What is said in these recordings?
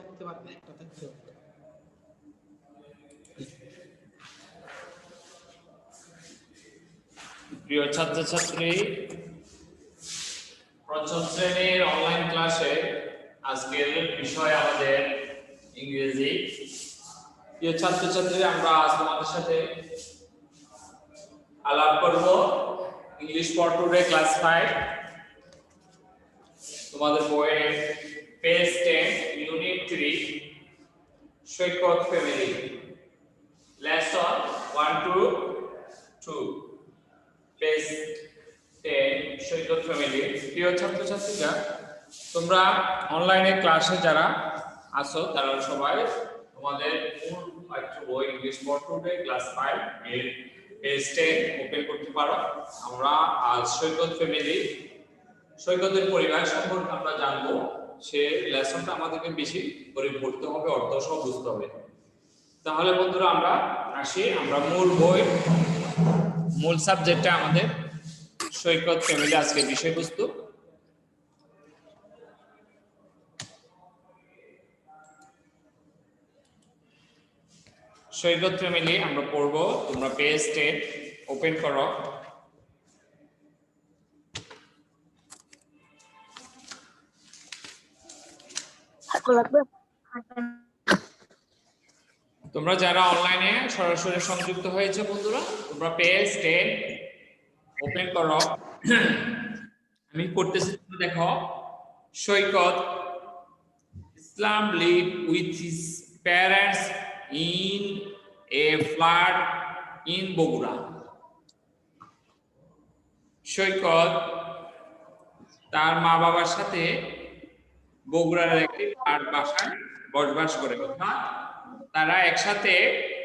থাকতে পারবে, একটা থাকতে হবে। প্রিয় ছাত্রছাত্রী, পঞ্চম শ্রেণীর অনলাইন ক্লাসে আজকের বিষয় আমাদের ইংরেজি। প্রিয় ছাত্রছাত্রী, আমরা আজ তোমাদের সাথে আলাপ করব ইংলিশ ফর টুডে ক্লাস 5, তোমাদের বইয়ের page 10 unit 3 Saikat family lesson 1 to 2 page 10 Saikat family. প্রিয় ছাত্রছাত্রীরা, তোমরা অনলাইনে ক্লাসে যারা আছো তারা সবাই তোমাদের মূল পাঠ্য বই ইংলিশ ফর টুডে ক্লাস 5 এর পেজ 10 ওপেন করতে পারো। আমরা আজ সৈকত ফ্যামিলি, সৈকতের পরিবার সম্পর্কে আমরা জানবো। সে লেসনটা আমাদেরকে বেশি করে পড়তে হবে, অর্থ সহ বুঝতে হবে। তাহলে বন্ধুরা আমরা আসি, আমরা মূল বই, মূল সাবজেক্টটা আমাদের সৈকত ফ্যামিলি আজকে বিষয়বস্তু। সৈকত ফ্যামিলি আমরা পড়ব। তোমরা পেজ 10 ওপেন করো। তোমরা যারা অনলাইনে সরাসরি সংযুক্ত হয়েছে বন্ধুরা, তোমরা পেজ 10 ওপেন করো। আমি পড়তেছি, তোমরা দেখো। Saikat Islam live with his parents in a flat in Bogura. Saikat তার মা বাবার সাথে বগুড়ার একটি ফ্ল্যাট বাসায় বসবাস করে। অর্থাৎ তারা একসাথে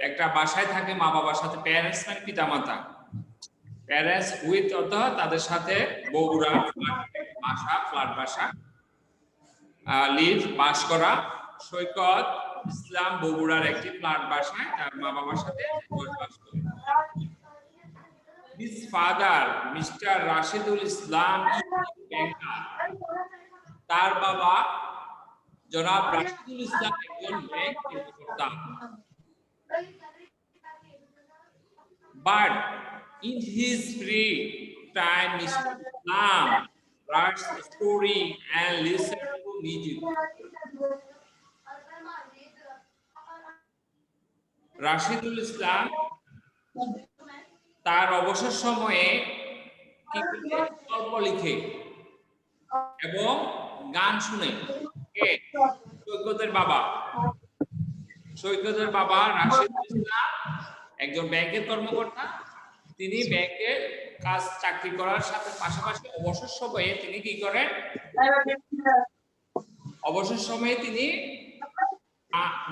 একটা বাসায় থাকে মা বাবার সাথে। প্যারেন্টস মানে পিতা মাতা, প্যারেন্টস উইথ অর্থাৎ তাদের সাথে বগুড়া বাসা, ফ্ল্যাট বাসা, লিভ বাস করা। সৈকত ইসলাম বগুড়ার একটি ফ্ল্যাট বাসায় তার মা বাবার সাথে বসবাস করে। His father, Mr. রাশিদুল ইসলাম, ব্যাংকার। তার বাবা জনাব রাশিদুল ইসলাম একজন ব্যাংক কর্মকর্তা। But in his free time, Mr. Islam writes story and listens to music. Rashidul ইসলাম তার অবসর সময়ে কি করে? গল্প লিখে এবং গান শুনে। সৈকতের বাবা, সৈকতের বাবা রাশিদুল ইসলাম একজন ব্যাংকের কর্মকর্তা। তিনি ব্যাংকের কাজ চাকরি করার সাথে পাশাপাশি অবসর সময়ে তিনি কি করেন? অবসর সময়ে তিনি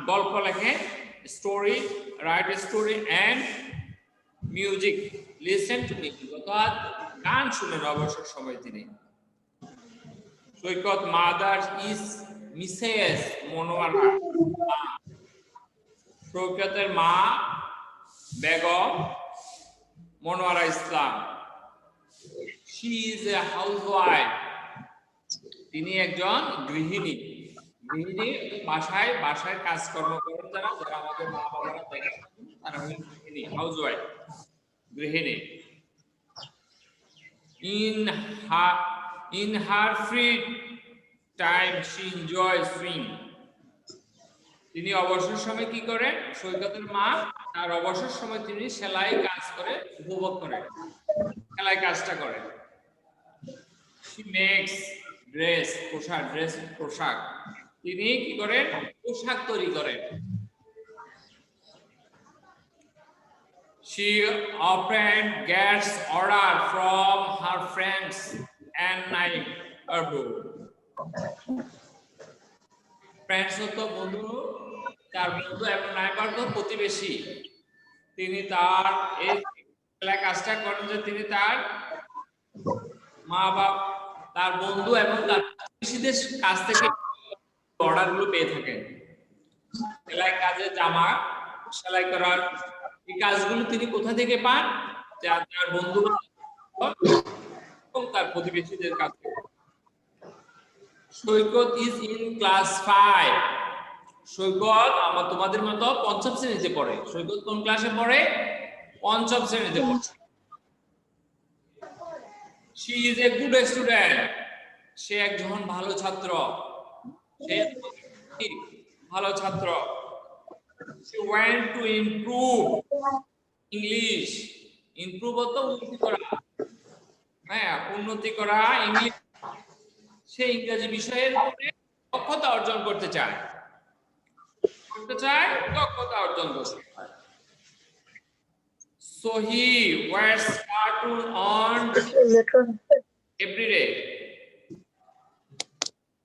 গল্প লেখেন, story, write story and music, listen to music, অর্থাৎ গান শুনেন অবসর সময় তিনি। Saikat mother is Mrs Monowara. সৈকতের মা Begum Monowara Islam. She is a housewife. তিনি একজন গৃহিণী। গৃহিণী বাসায় বাসায় কাজকর্ম করেন যারা, যারা আমাদের মা বাবারা দেখেন তারা হলেন গৃহিণী, হাউসওয়াইফ, গৃহিণী। In her free time she enjoys swing. তিনি অবসর সময় কি করেন? সৈকতের মা তার অবসর সময় তিনি সেলাই কাজ করে উপভোগ করেন, সেলাই কাজটা করেন। She makes dress, পোশাক, ড্রেস পোশাক। তিনি কি করেন? পোশাক তৈরি করেন। She often gets order from her friends and neighbors. Friends হতো বন্ধু, তার বন্ধু এবং নাইবার তো প্রতিবেশী। তিনি তার এই কাজটা করেন যে তিনি তার মা বাবা, তার বন্ধু এবং তার প্রতিবেশীদের কাছ থেকে অর্ডারগুলো পেয়ে থাকেন। সেলাই কাজে, জামা সেলাই করার এই কাজগুলো তিনি কোথা থেকে পান? তার বন্ধু এবং তার প্রতিবেশীদের কাছ থেকে। সৈকত ইজ ইন ক্লাস 5 সৈকত আমার তোমাদের মতো পঞ্চম শ্রেণীতে পড়ে। সৈকত কোন ক্লাসে পড়ে? পঞ্চম শ্রেণীতে পড়ে। She is a good student. সে একজন ভালো ছাত্র। সে ভালো ছাত্র। She went to improve English. Improve অর্থ উন্নতি করা। হ্যাঁ, উন্নতি করা ইংলিশ। সে ইংরেজি বিষয়ের উপরে দক্ষতা অর্জন করতে চায়। দক্ষতা অর্জন করতে চায়। So he wears cartoon on every day.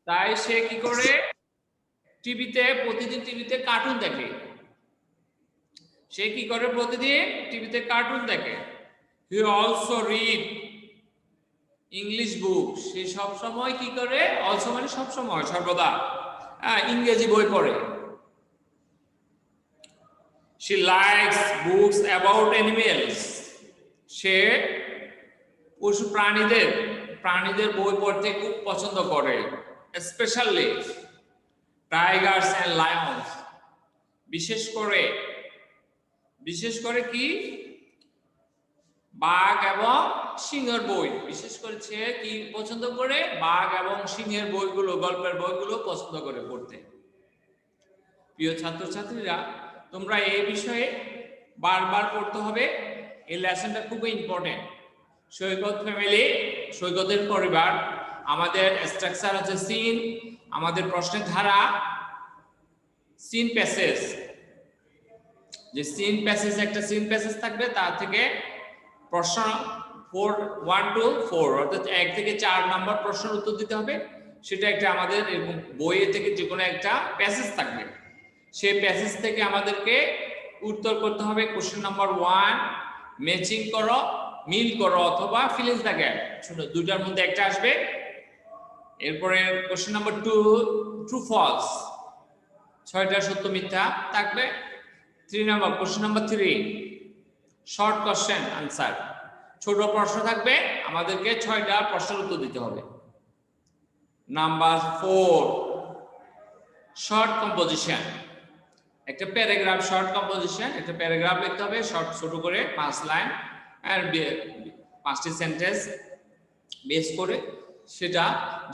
তাই সে কি করে? প্রতিদিন টিভিতে কার্টুন দেখে। সে কি করে? প্রতিদিন টিভিতে কার্টুন দেখে। He also read English book. সে সব সময় কি করে? also মানে সব সময়, সর্বদা ইংরেজি বই পড়ে। She likes books about animals. সে পশু প্রাণীদের বই পড়তে খুব পছন্দ করে, especially tigers and lions. বিশেষ করে কি? বাঘ এবং সিংহের বই। বিশেষ করে সে কি পছন্দ করে? বাঘ এবং সিংহের বইগুলো, গল্পের বইগুলো পছন্দ করে পড়তে। প্রিয় ছাত্রছাত্রীরা, তোমরা এই বিষয়ে বারবার পড়তে হবে। এই লেসনটা খুবই ইম্পর্টেন্ট। সৈকত ফ্যামিলি, সৈকতের পরিবার। আমাদের স্ট্রাকচার হচ্ছে সিন। আমাদের প্রশ্নের ধারা সিন প্যাসেজ। যে সিন প্যাসেজ, একটা সিন প্যাসেজ থাকবে, তার থেকে প্রশ্ন 1 to 4 অর্থাৎ 1 থেকে 4 নম্বর প্রশ্নের উত্তর দিতে হবে। সেটা একটা আমাদের বইয়ে থেকে যে কোনো একটা প্যাসেজ থাকবে, সেই প্যাসেজ থেকে আমাদেরকে উত্তর করতে হবে। কোশ্চেন নাম্বার 1 ম্যাচিং করো, মিল করো, অথবা ফিল ইন দ্য গ্যাপ। শুনো, দুটার মধ্যে একটা আসবে। এরপরে কোশ্চেন নাম্বার 2 ট্রু ফলস, 6টা সত্য মিথ্যা থাকবে। 3 number question number 3 short question answer, ছোট প্রশ্ন থাকবে, আমাদেরকে 6টা প্রশ্নের উত্তর দিতে হবে। নাম্বার 4 শর্ট কম্পোজিশন, একটা প্যারাগ্রাফ, শর্ট কম্পোজিশন, একটা প্যারাগ্রাফ লিখতে হবে শর্ট, ছোট করে 5 লাইন আর 5টি সেন্টেন্স বেস করে। সেটা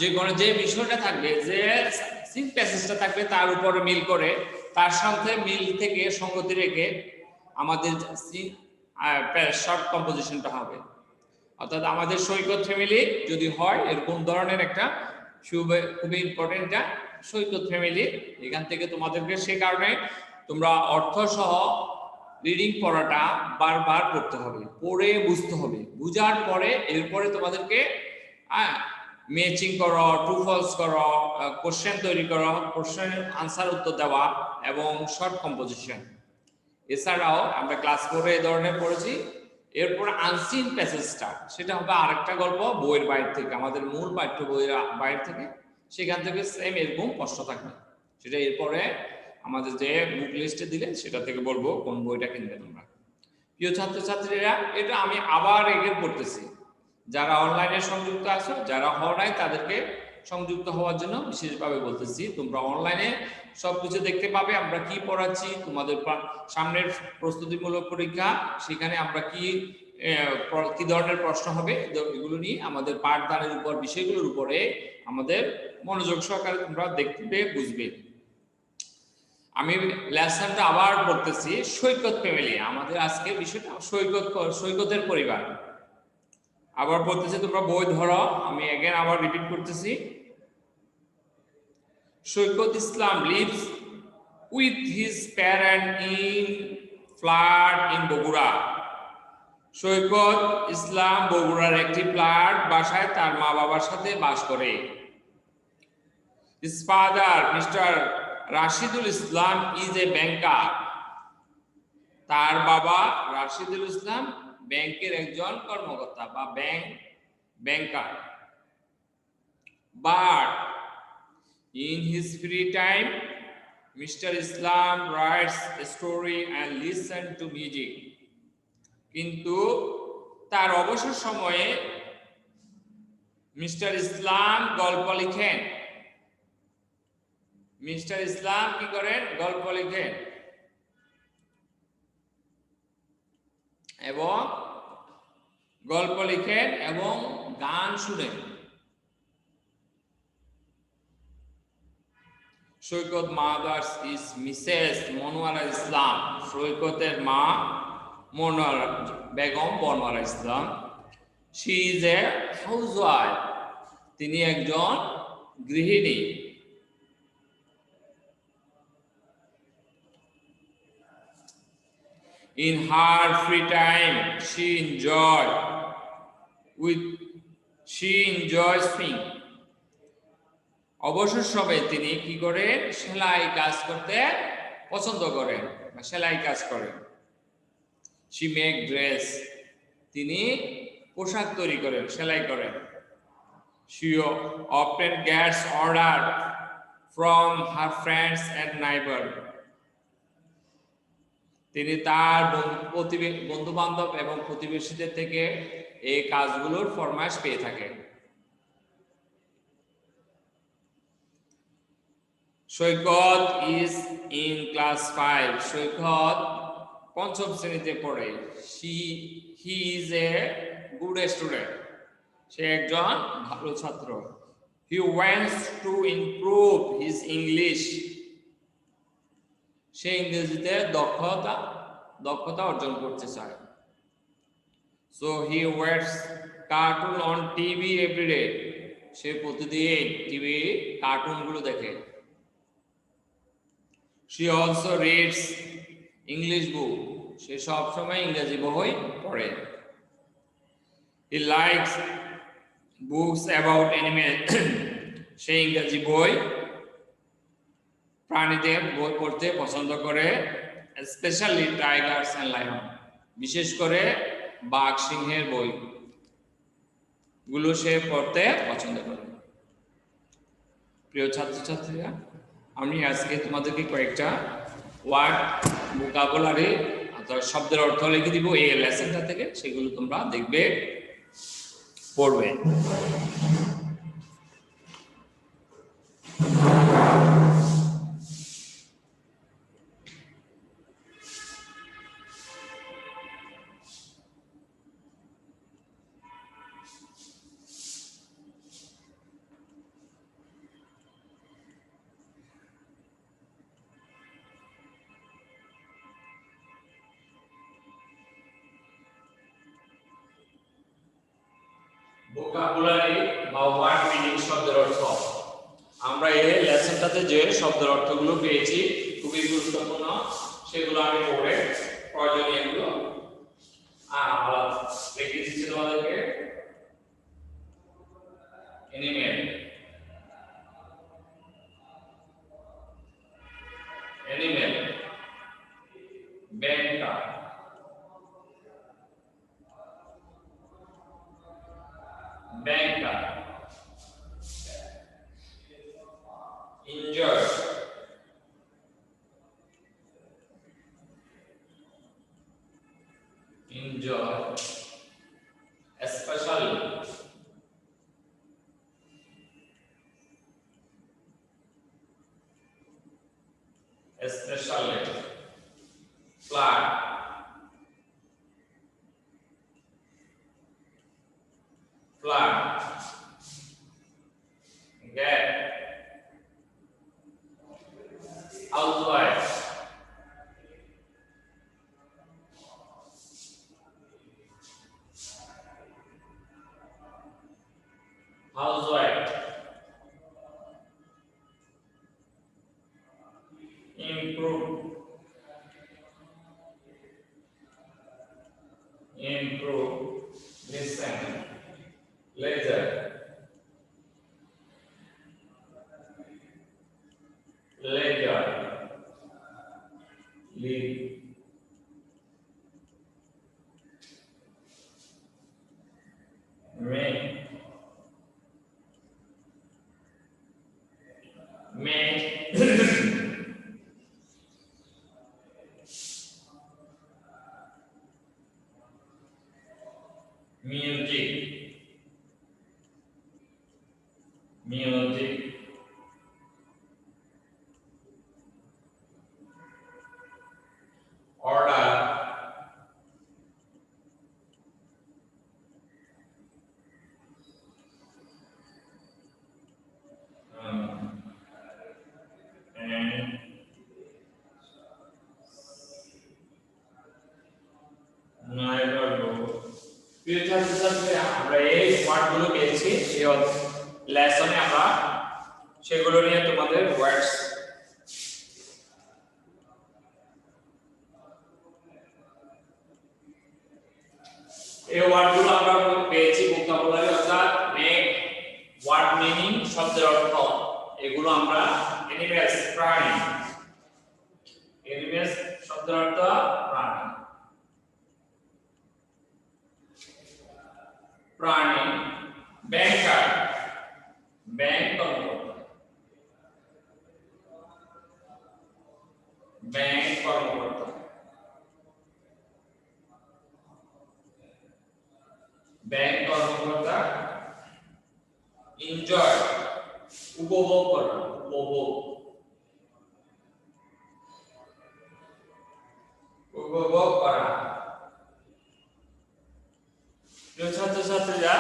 যে কোনো যে বিষয়টা থাকবে, যে সিন প্যাসেজটা থাকবে, তার উপরে মিল করে, তার সাথে মিল থেকে সঙ্গতি রেখে আমাদের শর্ট কম্পোজিশনটা হবে। অর্থাৎ আমাদের সৈকত ফ্যামিলি যদি হয় এরকম ধরনের একটা খুবই ইম্পর্টেন্ট সৈকত ফ্যামিলি। এখান থেকে তোমাদেরকে সে কারণে তোমরা অর্থ সহ রিডিং পড়াটা বারবার করতে হবে, পড়ে বুঝতে হবে। বুঝার পরে এরপরে তোমাদেরকে ম্যাচিং করো, ট্রু ফলস করো, কোশ্চেন তৈরি করো, কোশ্চেনের আনসার উত্তর দেওয়া এবং শর্ট কম্পোজিশন। এছাড়াও আমরা ক্লাস 4 এই ধরনের পড়েছি। এরপর আনসিন প্যাসেজটা, সেটা হবে আরেকটা গল্প বইয়ের বাইরে থেকে, আমাদের মূল পাঠ্য বইয়ের বাইরে থেকে। সেখান থেকে সেম এরকম প্রশ্ন থাকবে। সেটা এরপরে আমাদের যে বুক লিস্টে দিলে সেটা থেকে বলবো কোন বইটা কিনবে তোমরা। প্রিয় ছাত্রছাত্রীরা, এটা আমি আবার এগিয়ে পড়তেছি। যারা অনলাইনে সংযুক্ত আছো, যারা হও নাই, তাদেরকে সংযুক্ত হওয়ার জন্য বিশেষভাবে বলতেছি। তোমরা অনলাইনে সবকিছু দেখতে পাবে, আমরা কি পড়াচ্ছি। তোমাদের সামনের প্রস্তুতিমূলক পরীক্ষা, সেখানে আমরা কি ধরনের প্রশ্ন হবে, এগুলো নিয়ে আমাদের পাঠদানের উপর, বিষয়গুলোর উপরে আমাদের মনোযোগ সহকারে তোমরা দেখবে, বুঝবে। আমি লেসনটা আবার পড়তেছি। সৈকত ফ্যামিলি, আমাদের আজকে বিষয়টা সৈকতের পরিবার। আবার বলতেছি, তোমরা বই ধরো। আমি আবার রিপিট করতেছি। সৈকত ইসলাম lives with his parent in flat in Bogura. সৈকত ইসলাম বগুড়ার একটি ফ্ল্যাট বাসায় তার মা বাবার সাথে বাস করে। His father, Mr. Rashidul Islam, is a banker. তার বাবা রাশিদুল ইসলাম ব্যাংকের একজন কর্মকর্তা বা ব্যাংকার। But in his free time, Mr. Islam writes a story and listens to music. কিন্তু তার অবসর সময়ে মিস্টার ইসলাম গল্প লিখেন। মিস্টার ইসলাম কি করেন? গল্প লিখেন এবং গল্প লিখেন এবং গান শুনেন। Saikat mother's is Mrs Monowara Islam. সৈকতের মা Monowara Begum Bonowara Islam. She is a housewife. তিনি একজন গৃহিণী। In her free time, she enjoys sewing. অবসর সময়ে তিনি কি করেন? সেলাই কাজ করতে পছন্দ করেন বা সেলাই কাজ করেন। She make dress. তিনি পোশাক তৈরি করেন, সেলাই করেন। She often gets order from her friends and neighbor. তিনি তার বন্ধু বান্ধব এবং প্রতিবেশীদের থেকে এই কাজগুলোর ফরমাইশ পেয়ে থাকেন। Saikat is in class 5। Saikat পঞ্চম শ্রেণীতে পড়ে। He is a good student. সে একজন ভালো ছাত্র। He wants to improve his English. সে ইংরেজিতে দক্ষতা অর্জন করতে চায়। So he watch cartoon on TV everyday. সে প্রতিদিন টিভি কার্টুনগুলো দেখে। She also reads English book. সে সবসময় ইংরেজি বই পড়ে। He likes books about animals. সে ইংরেজি বই প্রাণীদের বই পড়তে পছন্দ করে, স্পেশালি টাইগার্স অ্যান্ড লায়ন। বিশেষ করে বাঘ সিংহের বই গুলো সে পড়তে পছন্দ করে। প্রিয় ছাত্রছাত্রীরা, আমি আজকে তোমাদেরকে কয়েকটা ওয়ার্ড ভোকাবুলারি অর্থাৎ শব্দের অর্থ লিখে দিব এই লেসনটা থেকে, সেগুলো তোমরা দেখবে, পড়বে। ভোকাবুলারি বা ওয়ার্ড মিনিং শব্দের অর্থ। আমরা এই লেসনটাতে যে শব্দের অর্থগুলো পেয়েছি খুবই গুরুত্বপূর্ণ, সেগুলো আমি পড়ে প্রয়োজনীয়গুলো লিখে দিচ্ছি তোমাদেরকে। এনিমেল, এনিমেল, ব্যাংকার, banker, injured, injured, especially, especially, flood, flood, get, housewife, housewife, improve, improve, listen, leisure, leisure, leave, make, make, music, music, আমরা এই ওয়ার্ডগুলো পেয়েছি এই লেসনে আমরা সেগুলো নিয়ে তোমাদের ওয়ার্ডস এই ওয়ার্ডগুলো আমরা পেয়েছি ভোকাবুলারি অর্থাৎ মেক ওয়ার্ড মিনিং শব্দের অর্থ এগুলো আমরা এনিমেলস প্রাণী এনিমেলস শব্দের অর্থ প্রাণী প্রাণী ব্যাংকার ব্যাংক কর্মকর্তা ব্যাংক কর্মকর্তা ব্যাংক কর্মকর্তা এনজয় উপভোগ করা উপভোগ করা ছাত্রছাত্রীরা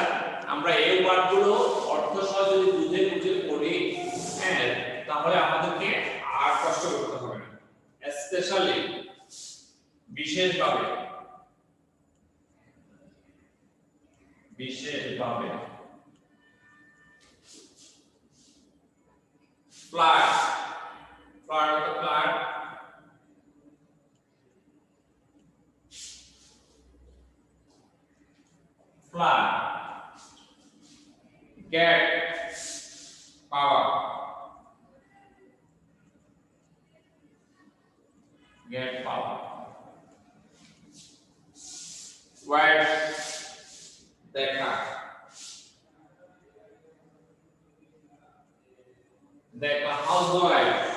আমরা এই ওয়ার্ডগুলো অর্থ সহ যদি বুঝে বুঝে পড়ি হ্যাঁ তাহলে আমাদেরকে আর কষ্ট করতে হবে না স্পেশালি বিশেষভাবে ফ্ল্যাট get power where দেখা housewife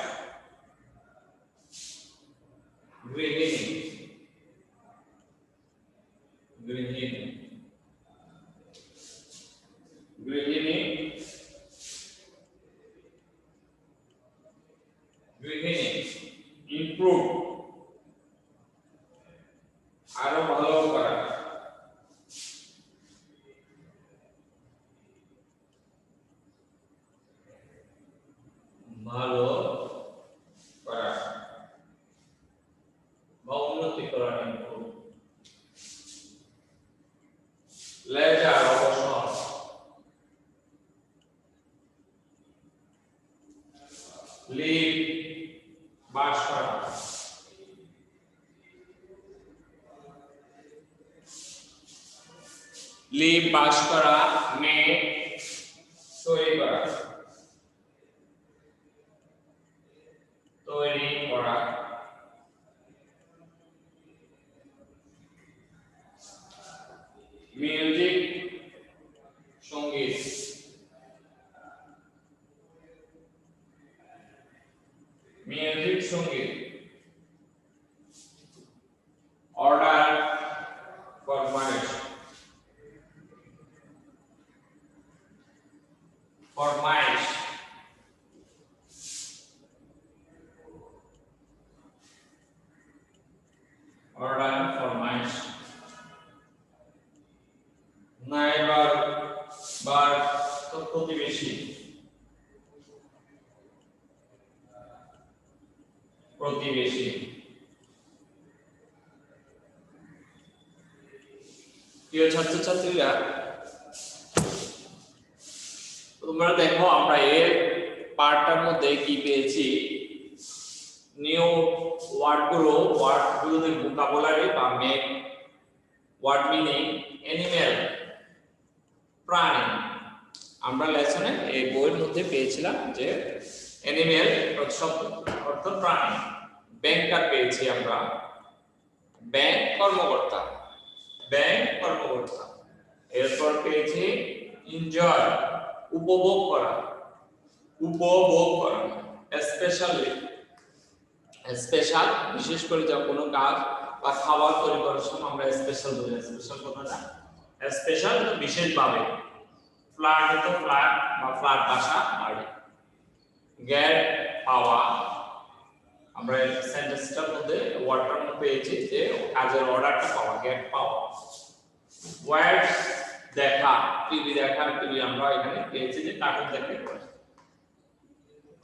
গৃহিণী improve আরো ভালো করা বা উন্নতি করা improve leisure অবসর live বাস করা লিভ বাস করা মেক তৈরি করা মিউজিক সঙ্গীত অর্ডার ফরমাইশ অর্ডার ফরমাইশ নাইবার বার তো প্রতিবেশী প্রিয় ছাত্রছাত্রীরা তোমরা দেখো আমরা এর পার্টটার মধ্যে কি পেয়েছি নিউ ওয়ার্ডগুলোতে ভোকাবুলারি বা মেক ওয়ার্ড মিনিং অ্যানিমেল প্রাণী আমরা লেসনে এই বইয়ের মধ্যে পেয়েছিলাম যে অ্যানিমেল অর্থ প্রাণী ব্যাংকার পেয়েছি আমরা ব্যাংক কর্মকর্তা এরপর পেয়েছি এনজয় উপভোগ করা স্পেশাল বিশেষ করে যখন কোনো কাজ বা খাবার তৈরি করার সময় আমরা স্পেশাল বলি স্পেশাল কথাটা স্পেশাল তো বিশেষভাবে ফ্ল্যাট তো ফ্ল্যাট বা ফ্ল্যাট ভাষা বাড়ি গেট পাওয়া আমরা সেন্টেন্সটার মধ্যে ওয়ার্ডটার মধ্যে পেয়েছি যে কাজের অর্ডারটা পাওয়া গেট পাওয়া ওয়ার্ড দেখা টিভি আমরা এখানে পেয়েছি যে কার্টুন দেখতে পারি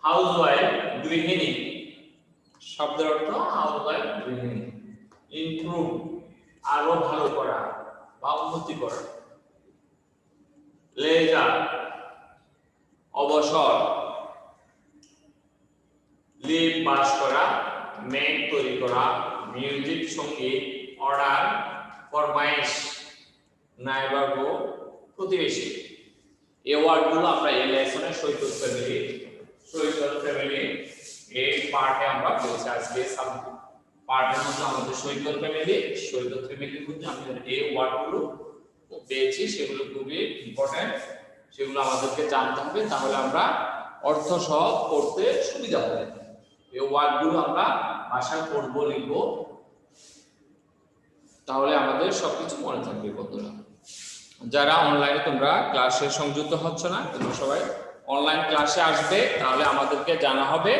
হাউসওয়াইফ গৃহিণী শব্দের অর্থ হাউ লাইক রিডিং। ইমপ্রুভ আরো ভালো করা বা উন্নতি করা। লেজার অবসর। লিভ বাস করা, মেক তৈরি করা, মিউজিক সঙ্গীত, অর্ডার ফরমাইশ নাইবারহো প্রতিবেশী। এই ওয়ার্ডগুলো আমরা এই লেসনে সৈকত ফ্যামিলি এই পার্টে আমরা পেয়েছি। আজকে সাব পার্টের মধ্যে আমাদের সৈকত ফ্যামিলির মধ্যে আমরা এই ওয়ার্ডগুলো পেয়েছি, সেগুলো খুবই ইম্পর্টেন্ট, সেগুলো আমাদেরকে জানতে হবে, তাহলে আমরা অর্থ সহ পড়তে সুবিধা হবে। এই ওয়ার্ডগুলো আমরা ভাষায় পড়বো, লিখবো, তাহলে আমাদের সবকিছু মনে থাকবে। বন্ধুরা যারা অনলাইনে তোমরা ক্লাসে সংযুক্ত হচ্ছ না, তোমরা সবাই অনলাইন ক্লাসে আসবে, তাহলে আমাদেরকে জানা হবে,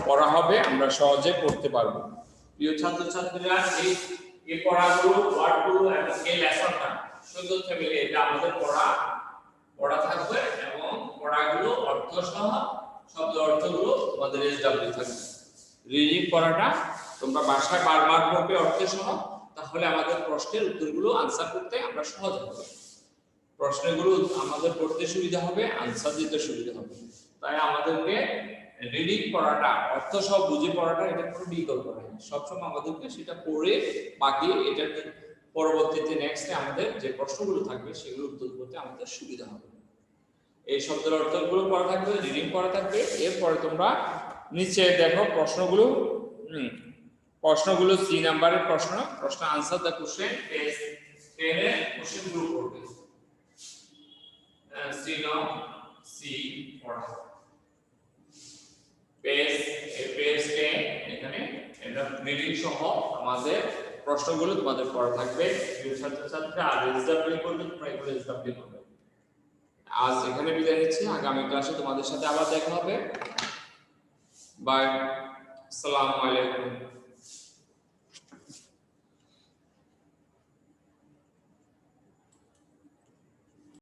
পড়া হবে, আমরা সহজে পড়তে পারবো। প্রিয় ছাত্রছাত্রীরা, এই পড়াগুলো, ওয়ার্ডগুলো এবং এই লেসনটা সৈকত ফ্যামিলি এটা আমাদের পড়া থাকবে, এবং পড়াগুলো অর্থ সহ শব্দ অর্থগুলো তোমাদের এসডব্লিউ থাকবে। রিডিং পড়াটা তোমরা বাসায় বারবার পড়বে অর্থ সহ, তাহলে আমাদের প্রশ্নের উত্তরগুলো আনসার করতে আমরা সহজ হবে। প্রশ্নগুলো আমাদের পড়তে সুবিধা হবে, আনসার দিতে সুবিধা হবে। তাই আমাদেরকে রিডিং পড়াটা, অর্থ সহ বুঝে পড়াটা, এটা কোনো বিকল্প নেই। সবসময় আমাদেরকে সেটা পড়ে বাকি এটা পরবর্তীতে নেক্সটে আমাদের যে প্রশ্নগুলো থাকবে সেগুলো উত্তর করতে আমাদের সুবিধা হবে। এই শব্দের অর্থগুলো পড়া থাকবে, রিডিং পড়া থাকবে। এরপরে তোমরা নিচে দেখো প্রশ্নগুলো, প্রশ্নগুলো 3 নাম্বারের প্রশ্ন আনসার দ্য কোশ্চেন পেজ 10 এর কোশ্চেনগুলো পড়বে। সি পড়া পেজ 10 এখানে এটা রিডিং সহ আমাদের প্রশ্নগুলো তোমাদের পড়া থাকবে। ছাত্রছাত্রীরা আর রেজিস্টার করবে, তোমরা এগুলো রেজিস্টার করবে। আজ এখানে বিদায় নিচ্ছি, আগামী ক্লাসে তোমাদের সাথে আবার দেখা হবে। বাই, আসসালামু আলাইকুম।